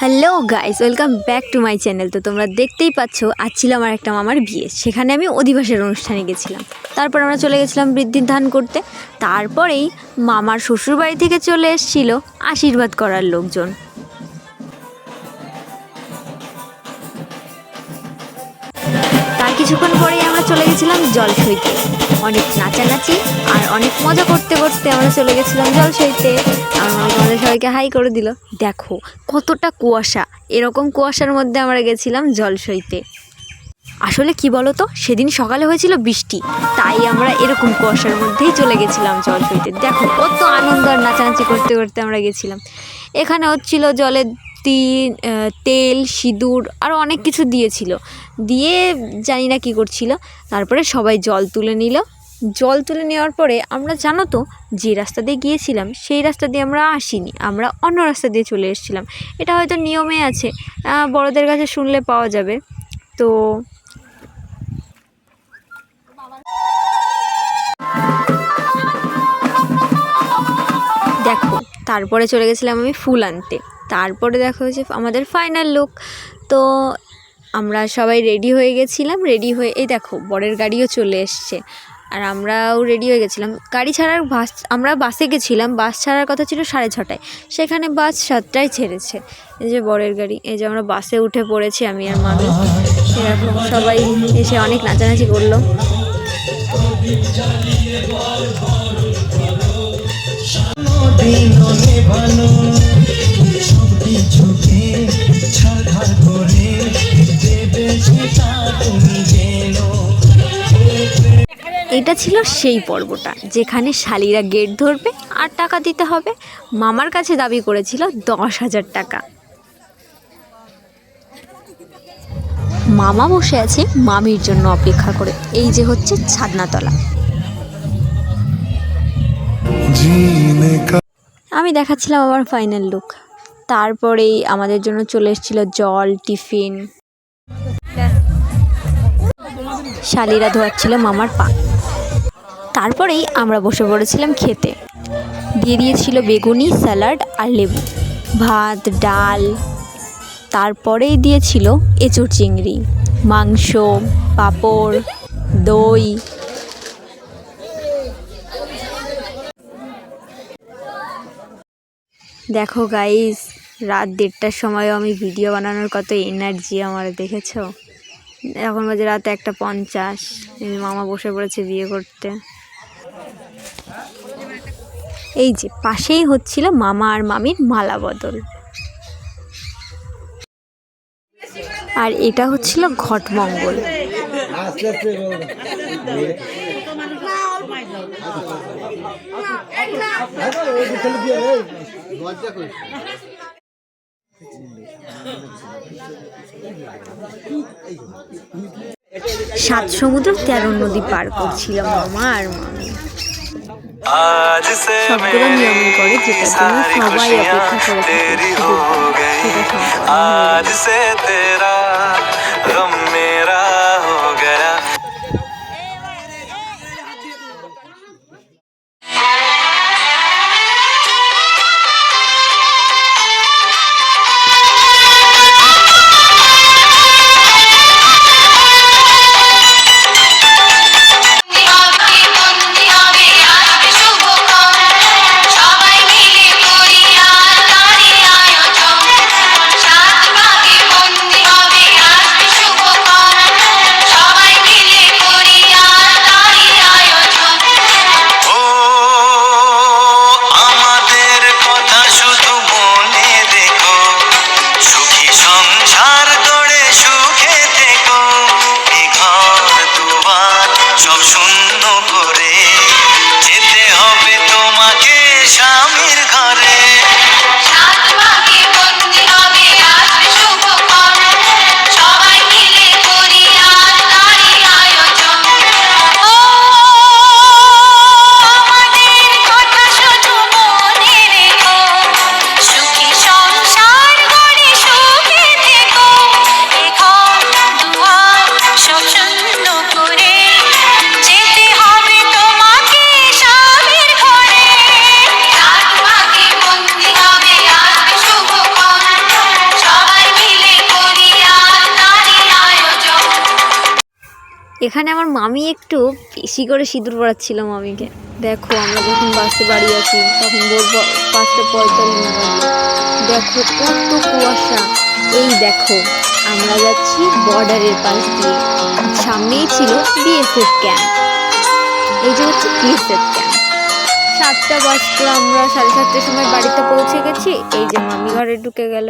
Hello guys, welcome back to my channel. তো তোমরা দেখতেই পাচ্ছ, আজ ছিল আমার একটা মামার বিয়ে। সেখানে আমি অধিবাসের অনুষ্ঠানে গেছিলাম। তারপর আমরা চলে গেছিলাম বৃদ্ধির ধান করতে। তারপরেই মামার শ্বশুরবাড়ি থেকে চলে এসেছিল আশীর্বাদ করার লোকজন। তার কিছুক্ষণ পরেই আমরা চলে গেছিলাম জলসইতে। অনেক নাচানাচি আর অনেক মজা করতে করতে আমরা চলে গেছিলাম জলসইতে। আমার মামা আমাদের সবাইকে হাই করে দিল। দেখো কতটা কুয়াশা, এরকম কুয়াশার মধ্যে আমরা গেছিলাম জলসইতে। আসলে কি বলতো, সেদিন সকালে হয়েছিল বৃষ্টি, তাই আমরা এরকম কুয়াশার মধ্যেই চলে গেছিলাম জলসইতে। দেখো কত আনন্দ আর নাচানাচি করতে করতে আমরা গেছিলাম। এখানে হচ্ছিল জলের তেল, সিঁদুর আরও অনেক কিছু দিয়েছিল, দিয়ে জানি না কী করছিল। তারপরে সবাই জল তুলে নিল। জল তুলে নেওয়ার পরে আমরা, জানো তো, যে রাস্তা দিয়ে গিয়েছিলাম সেই রাস্তা দিয়ে আমরা আসিনি, আমরা অন্য রাস্তা দিয়ে চলে এসেছিলাম। এটা হয়তো নিয়মে আছে, বড়দের কাছে শুনলে পাওয়া যাবে। তো দেখো, তারপরে চলে গেছিলাম আমি ফুল আনতে। তারপরে দেখা হয়েছে আমাদের ফাইনাল লুক। তো আমরা সবাই রেডি হয়ে গেছিলাম। রেডি হয়ে এই দেখো বরের গাড়িও চলে এসছে, আর আমরাও রেডি হয়ে গেছিলাম। গাড়ি ছাড়ার আমরা বাসে গেছিলাম, বাস ছাড়ার কথা ছিল 6:30টায়, সেখানে বাস 7টায় ছেড়েছে। এই যে বরের গাড়ি, এই যে আমরা বাসে উঠে পড়েছি আমি আর মামি। এরকম সবাই এসে অনেক নাচানাচি করলো। এটা ছিল সেই পর্বটা যেখানে শালিরা গেট ধরবে আর টাকা দিতে হবে। মামার কাছে দাবি করেছিল 10,000 টাকা। মামা বসে আছে মামির জন্য অপেক্ষা করে। এই যে হচ্ছে ছাদনাতলা। আমি দেখাচ্ছিলাম আমার ফাইনাল লুক। তারপরেই আমাদের জন্য চলে এসেছিল জল, টিফিন। শালিরা ধোয়াচ্ছিল মামার পা। তারপরেই আমরা বসে পড়েছিলাম খেতে। দিয়ে দিয়েছিল বেগুনি, স্যালাড আর লেবু, ভাত, ডাল। তারপরেই দিয়েছিল এঁচোড় চিংড়ি, মাংস, পাঁপড়, দই। দেখো গাইস, রাত 1:30টার সময়ও আমি ভিডিও বানানোর কত এনার্জি আমার, দেখেছো? এখন বাজে রাত 1:50। মামা বসে পড়েছে বিয়ে করতে। এই যে পাশেই হচ্ছিল মামা আর মামির মালা বদল। আর এটা হচ্ছিল ঘটমঙ্গল। সাত সমুদ্র 13 নদী পার করছিল মামা আর মামি। সবগুলো নিয়মই করে, যেটার জন্য সবাই অপেক্ষা করে থাকে। এখানে আমার মামি একটু বেশি করে সিঁদুর পড়াচ্ছিল মামিকে। দেখো আমরা যখন বাসে বাড়ি আসি তখন ভোর 5:45 বাজে। দেখো কত কুয়াশা। এই দেখো আমরা যাচ্ছি বর্ডারের পাশ দিয়ে, সামনেই ছিল বিএসএফ ক্যাম্প। এই যে হচ্ছে বিএসএফ ক্যাম্প। 7টা বাজতে আমরা 7:30টার সময় বাড়িতে পৌঁছে গেছি। এই যে মামি ঘরে ঢুকে গেল।